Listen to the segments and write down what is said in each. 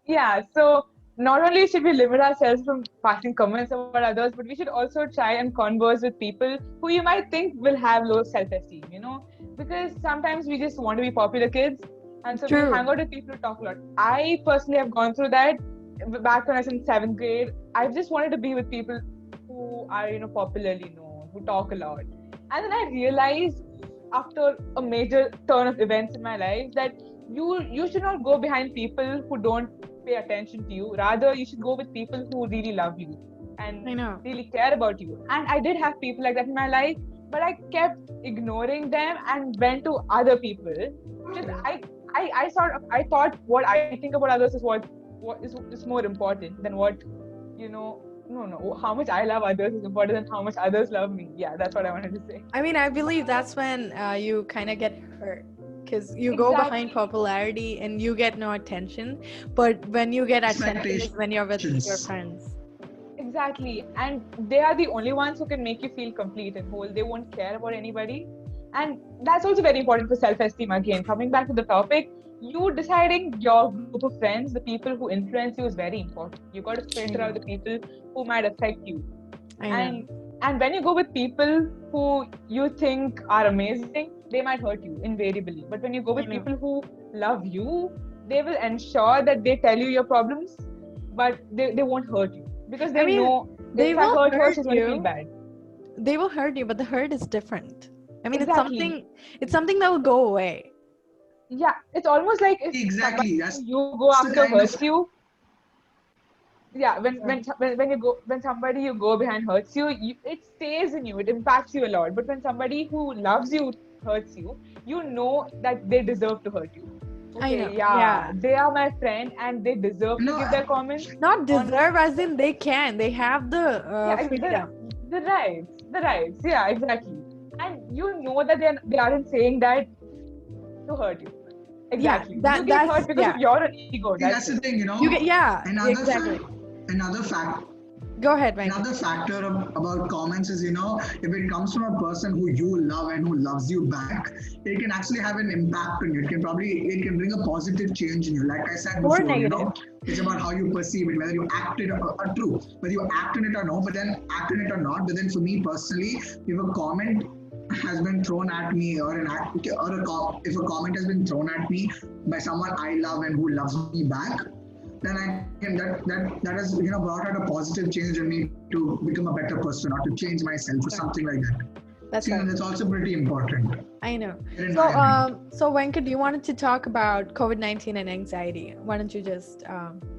Yeah, so not only should we limit ourselves from passing comments about others, but we should also try and converse with people who you might think will have low self-esteem, because sometimes we just want to be popular kids, and so we True. hang out with people who talk a lot. I personally have gone through that back when I was in seventh grade. I just wanted to be with people who are, popularly known, who talk a lot. And then I realized after a major turn of events in my life that you should not go behind people who don't pay attention to you. Rather, you should go with people who really love you and I know. really care about you. And I did have people like that in my life, but I kept ignoring them and went to other people because I thought what I think about others is what is more important than what you know. No. How much I love others is important than how much others love me. Yeah, that's what I wanted to say. I mean, I believe that's when you kind of get hurt because you go behind Exactly. popularity and you get no attention. But when you get attention is when you're with your Expectations. friends. Exactly. And they are the only ones who can make you feel complete and whole. They won't care about anybody. And that's also very important for self esteem. Again, coming back to the topic, you deciding your group of friends, the people who influence you, is very important. You got to filter out the people who might affect you. I know. And when you go with people who you think are amazing, they might hurt you invariably. But when you go with I know. people who love you, they will ensure that they tell you your problems, but they won't hurt you because I they mean, know that they if I will hurt her, hurt she's going to feel you. bad. They will hurt you, but the hurt is different. I mean, Exactly. it's something that will go away. Yeah, it's almost like if somebody Exactly. who That's you the go kind of after hurts you. Yeah, when somebody you go behind hurts you, it stays in you. It impacts you a lot. But when somebody who loves you hurts you, you know that they deserve to hurt you. I Okay, know. yeah, Yeah. they are my friend and they deserve to no. give their comments Not on me. deserve, as in they can. They have the Yeah, freedom. the rights. Yeah, exactly. And you know that they aren't saying that to hurt you. Yeah, Exactly. You get that's hurt because of yeah. your own ego. See, That's that's it. the thing. You get yeah, Another exactly. fact. Another fact. Go ahead, Venkat. Another factor about comments is, if it comes from a person who you love and who loves you back, it can actually have an impact on you. It can bring a positive change in you. Like I said Or before, negative. it's about how you perceive it, whether you act it or true, whether you act on it or no, but then act on it or not. But then for me personally, if a comment has been thrown at me or if a comment has been thrown at me by someone I love and who loves me back, then I can that has brought out a positive change in me to become a better person or to change myself or Right. something like that. That's So right. that's also pretty important I know. in So my opinion. so Venkat, you wanted to talk about COVID-19 and anxiety. Why don't you just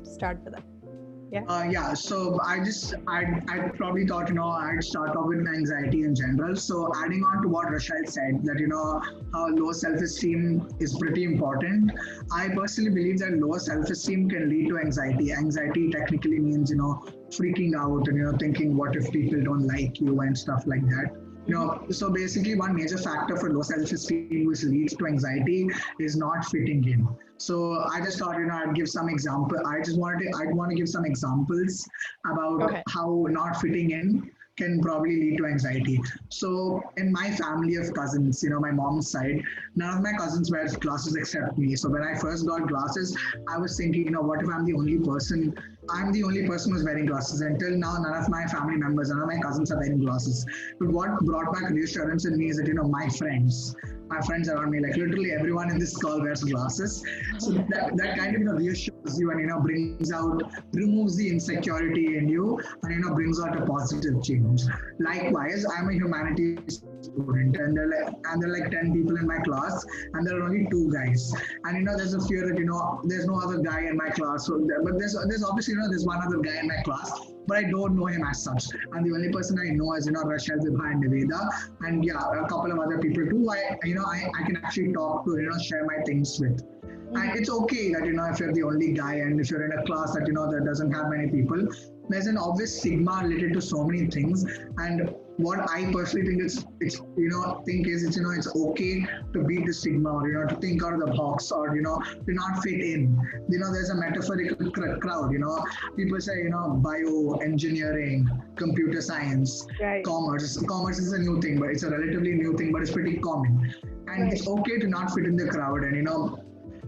start with that? Yeah. So I probably thought I'd start off with anxiety in general. So adding on to what Rochelle said, that how low self-esteem is pretty important. I personally believe that low self-esteem can lead to anxiety. Anxiety technically means freaking out and thinking what if people don't like you and stuff like that. So basically, one major factor for low self-esteem which leads to anxiety is not fitting in. So I just thought, I'd give some example. I'd want to give some examples about Okay. how not fitting in can probably lead to anxiety. So in my family of cousins, my mom's side, none of my cousins wear glasses except me. So when I first got glasses, I was thinking, what if I'm the only person who's wearing glasses. Until now, none of my family members, none of my cousins are wearing glasses. But what brought back reassurance in me is that, my friends around me, like literally everyone in this call wears glasses. So that kind of reassures you and removes the insecurity in you and brings out a positive change. Likewise, I'm a humanities student and there are like 10 people in my class and there are only two guys. And there's a fear that there's no other guy in my class. But there's obviously there's one other guy in my class, but I don't know him as such. And the only person I know is Rochelle, Vibha, and Nivedha, and yeah, a couple of other people too. I can actually talk to share my things with. And it's okay that if you're the only guy and if you're in a class that that doesn't have many people, there's an obvious stigma related to so many things. And what I personally think it's okay to beat the stigma or to think out of the box or to not fit in. There's a metaphorical crowd. People say bio, engineering, computer science, Right. commerce. Commerce is a new thing, but it's a relatively new thing, but it's pretty common. And Right. it's okay to not fit in the crowd and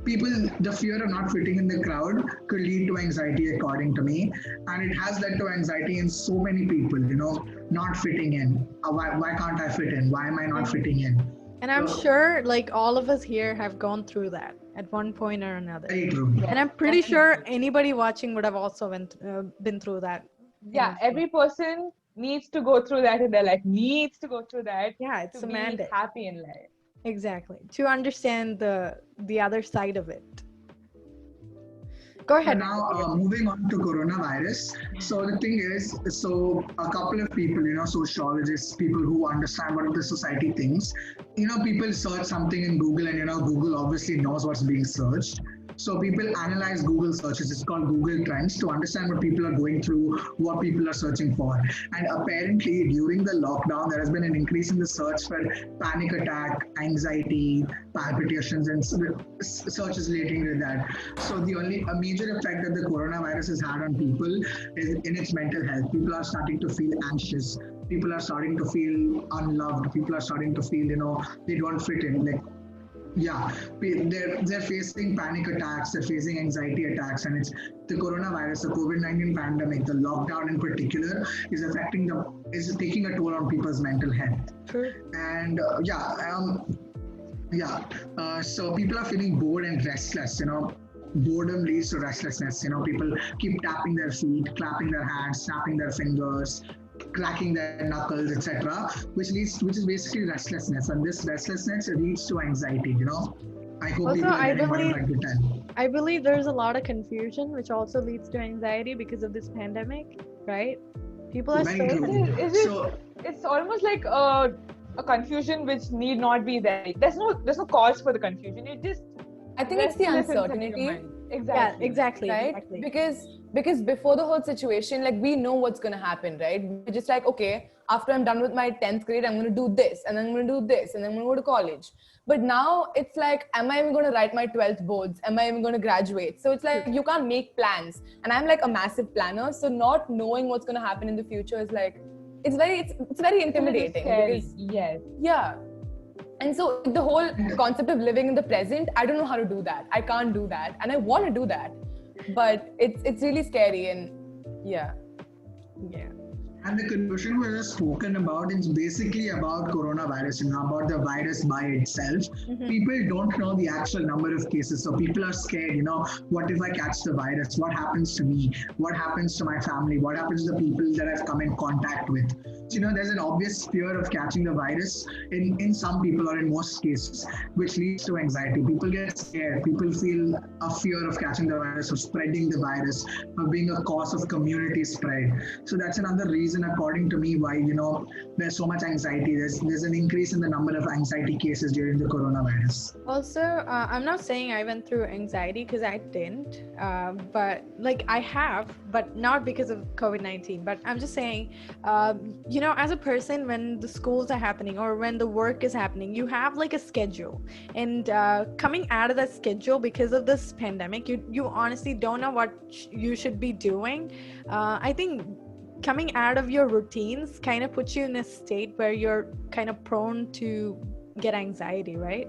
people, the fear of not fitting in the crowd could lead to anxiety, according to me. And it has led to anxiety in so many people, not fitting in. Why can't I fit in? Why am I not fitting in? And I'm sure like all of us here have gone through that at one point or another. Very true. And I'm pretty sure anybody watching would have also been through that. Yeah, every person needs to go through that in their life, needs to go through that Yeah, it's to a be mandate. happy in life. Exactly. To understand the other side of it. Go ahead. Now, moving on to coronavirus. So the thing is, a couple of people, sociologists, people who understand what the society thinks, people search something in Google, and Google obviously knows what's being searched. So people analyze Google searches. It's called Google Trends to understand what people are going through, what people are searching for. And apparently, during the lockdown, there has been an increase in the search for panic attack, anxiety, palpitations, and searches relating to that. So a major effect that the coronavirus has had on people is in its mental health. People are starting to feel anxious. People are starting to feel unloved. People are starting to feel, they don't fit in. They're facing panic attacks, they're facing anxiety attacks, and it's the coronavirus, the COVID-19 pandemic, the lockdown in particular is taking a toll on people's mental health. True. And so people are feeling bored and restless. Boredom leads to restlessness. People keep tapping their feet, clapping their hands, snapping their fingers, cracking their knuckles, etc., which is basically restlessness, and this restlessness leads to anxiety. I hope Also, people are I getting what I'm trying to tell. I believe there's a lot of confusion, which also leads to anxiety because of this pandemic, right? People are Very true. It's almost like a confusion which need not be there. There's no cause for the confusion. I think it's the uncertainty. Exactly. Yeah, exactly. Right? Exactly. Because before the whole situation, like, we know what's going to happen, right? We're just like, okay, after I'm done with my 10th grade, I'm going to do this, and then I'm going to do this, and then I'm going to go to college. But now it's like, am I even going to write my 12th boards? Am I even going to graduate? So it's like, you can't make plans. And I'm like a massive planner. So not knowing what's going to happen in the future is like, it's very intimidating. Because, yes. Yeah. And so the whole concept of living in the present, I don't know how to do that. I can't do that. And I want to do that. But it's really scary, and yeah. And the confusion we have spoken about is basically about coronavirus, about the virus by itself. Mm-hmm. People don't know the actual number of cases. So people are scared, what if I catch the virus? What happens to me? What happens to my family? What happens to the people that I've come in contact with? So, there's an obvious fear of catching the virus in some people, or in most cases, which leads to anxiety. People get scared. People feel a fear of catching the virus, of spreading the virus, of being a cause of community spread. So that's another reason, according to me, why there's so much anxiety. There's an increase in the number of anxiety cases during the coronavirus. Also, I'm not saying I went through anxiety, because I didn't, but like I have, but not because of COVID-19. But I'm just saying, as a person, when the schools are happening or when the work is happening, you have like a schedule, and coming out of that schedule because of this pandemic, you honestly don't know what you should be doing. I think coming out of your routines kind of puts you in a state where you're kind of prone to get anxiety, right?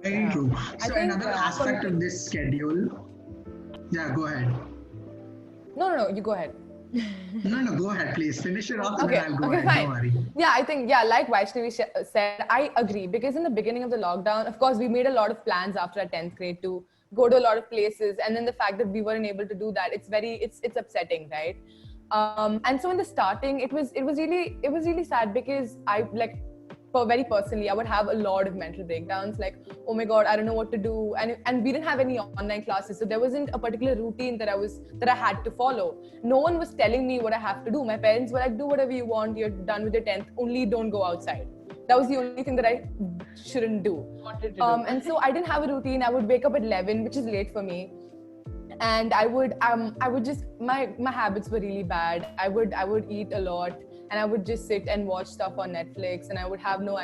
Very true. So think, another aspect of this schedule. Yeah, go ahead. No, you go ahead. No, go ahead, please. Finish it off, and Okay, then I'll go okay, ahead. fine. Don't worry. Yeah, I think, like Vaishnavi said, I agree. Because in the beginning of the lockdown, of course, we made a lot of plans after our 10th grade to go to a lot of places. And then the fact that we weren't able to do that, it's upsetting, right? And so in the starting, it was really sad, because very personally, I would have a lot of mental breakdowns, like, oh my God, I don't know what to do. And we didn't have any online classes. So there wasn't a particular routine that I had to follow. No one was telling me what I have to do. My parents were like, do whatever you want. You're done with your 10th. Only don't go outside. That was the only thing that I shouldn't do. And so I didn't have a routine. I would wake up at 11, which is late for me. And I would just, my habits were really bad. I would eat a lot. And I would just sit and watch stuff on Netflix, and I would have no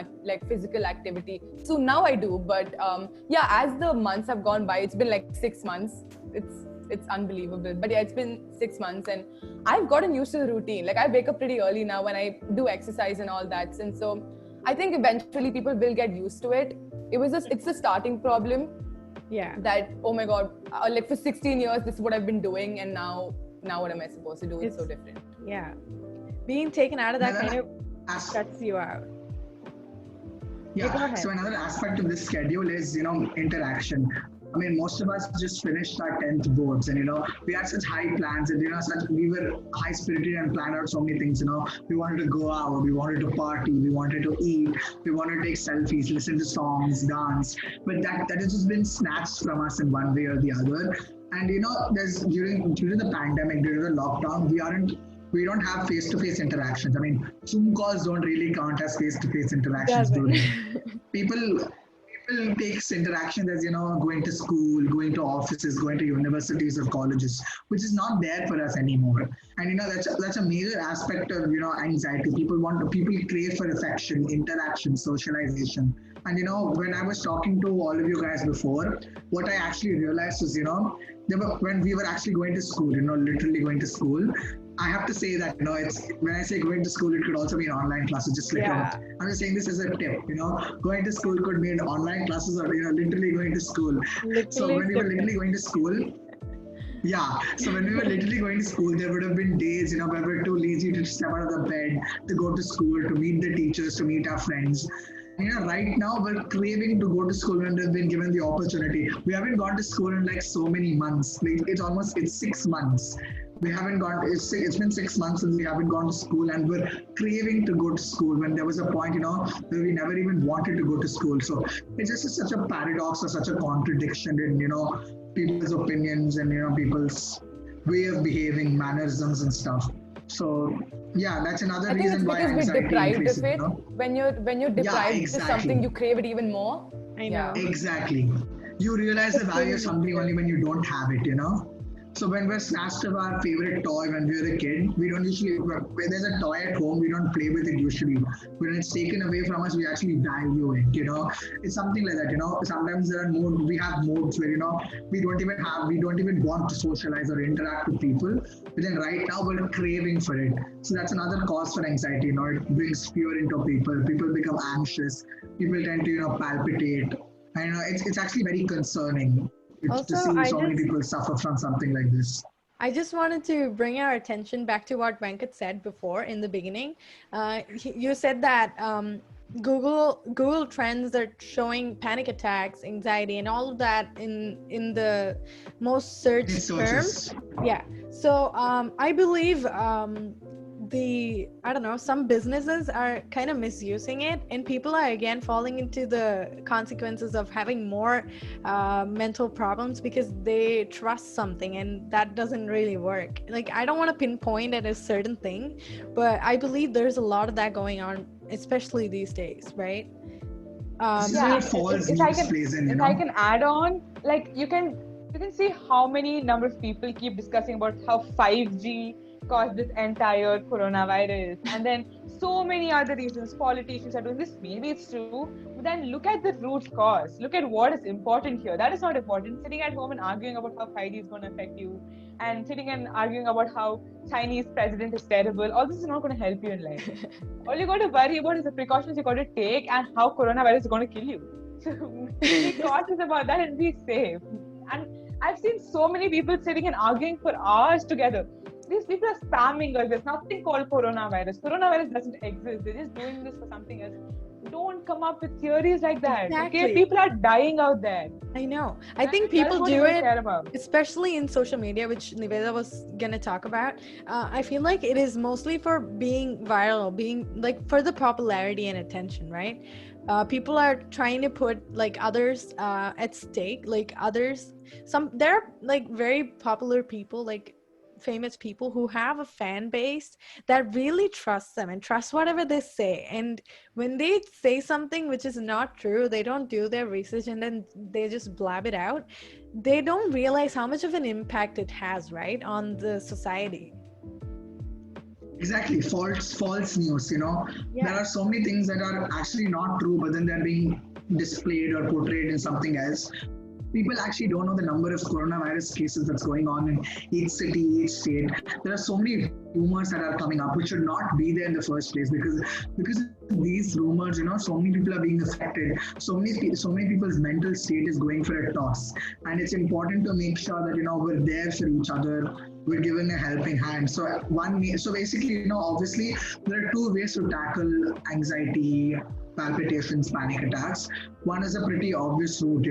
physical activity. So now I do, but as the months have gone by, it's been like 6 months. It's unbelievable, but yeah, it's been 6 months, and I've gotten used to the routine. Like, I wake up pretty early now when I do exercise and all that, and so I think eventually people will get used to it. it's a starting problem Yeah. that, oh my god, like for 16 years this is what I've been doing, and now what am I supposed to do? It's so different. Yeah. Being taken out of that kind of As- shuts you out. Yeah. go ahead. So another aspect of this schedule is, interaction. I mean, most of us just finished our 10th boards, and we had such high plans, and we were high spirited and planned out so many things. We wanted to go out, we wanted to party, we wanted to eat, we wanted to take selfies, listen to songs, dance. But that has just been snatched from us in one way or the other. And there's during the pandemic, during the lockdown, we don't have face-to-face interactions. I mean, Zoom calls don't really count as face-to-face interactions, do they? People takes interactions as going to school, going to offices, going to universities or colleges, which is not there for us anymore. And that's a major aspect of anxiety. People crave for affection, interaction, socialization. And when I was talking to all of you guys before, what I actually realized was when we were actually going to school, literally going to school, I have to say that it's when I say going to school, it could also mean online classes. Just like I'm just saying this as a tip. Going to school could mean online classes or literally going to school. So when we were literally going to school, so when we were literally going to school, there would have been days where we were too lazy to step out of the bed, to go to school, to meet the teachers, to meet our friends. Right now we're craving to go to school when we've been given the opportunity. We haven't gone to school in like so many months. Like it's 6 months. We haven't gone. It's been 6 months since we haven't gone to school, and we're craving to go to school. When there was a point, where we never even wanted to go to school. So it's just such a paradox or such a contradiction in people's opinions and people's way of behaving, mannerisms and stuff. So that's another reason why anxiety increases. When you're deprived of something, you crave it even more. I know. Exactly. You realize the value of something only when you don't have it. So when we're snatched of our favorite toy when we were a kid, we don't usually, when there's a toy at home, we don't play with it usually. When it's taken away from us, we actually value it, It's something like that, Sometimes we have modes where, we don't even want to socialize or interact with people. But then right now we're craving for it. So that's another cause for anxiety, It brings fear into people. People become anxious. People tend to, palpitate. And it's actually very concerning. To see so many people suffer from something like this. I just wanted to bring our attention back to what Venkat said before in the beginning. You said that Google Trends are showing panic attacks, anxiety, and all of that in the most searched terms. Yeah. So I believe some businesses are kind of misusing it, and people are again falling into the consequences of having more mental problems because they trust something, and that doesn't really work. Like, I don't want to pinpoint at a certain thing, but I believe there's a lot of that going on, especially these days, right? If I can add on, like you can see how many number of people keep discussing about how 5G caused this entire coronavirus, and then so many other reasons politicians are doing this. Maybe it's true, but then look at the root cause. Look at what is important here. That is not important. Sitting at home and arguing about how 5G is going to affect you, and sitting and arguing about how Chinese president is terrible, all this is not going to help you in life. All you got to worry about is the precautions you got to take and how coronavirus is going to kill you. So be cautious about that and be safe. And I've seen so many people sitting and arguing for hours together. These people are spamming us. There's nothing called coronavirus. Coronavirus doesn't exist. They're just doing this for something else. Don't come up with theories like that. Exactly. Okay, people are dying out there. I know. I think people do it, especially in social media, which Nivedha was gonna talk about. I feel like it is mostly for being viral, being like for the popularity and attention, right? People are trying to put like others at stake, like others. There are like very popular people, like famous people who have a fan base that really trusts them and trust whatever they say, and when they say something which is not true, they don't do their research and then they just blab it out. They don't realize how much of an impact it has, right, on the society. Exactly. False news, There are so many things that are actually not true, but then they're being displayed or portrayed in something else. People actually don't know the number of coronavirus cases that's going on in each city, each state. There are so many rumors that are coming up which should not be there in the first place, because of these rumors, so many people are being affected. So many people's mental state is going for a toss, and it's important to make sure that we're there for each other. We're giving a helping hand. So basically, obviously there are two ways to tackle anxiety, palpitations, panic attacks. One is a pretty obvious route,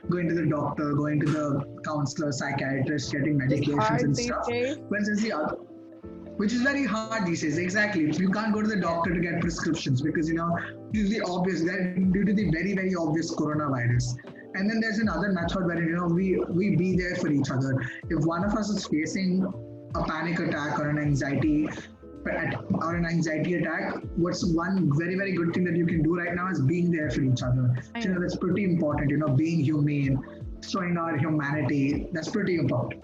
going to the doctor, going to the counselor, psychiatrist, getting Just medications hard and these stuff. days. But there's the other, which is very hard these days. Exactly. You can't go to the doctor to get prescriptions because, due to the obvious, due to the very, very obvious coronavirus. And then there's another method where, we be there for each other. If one of us is facing a panic attack or an anxiety attack, what's one very, very good thing that you can do right now is being there for each other. So, that's pretty important, being humane, showing our humanity. That's pretty important.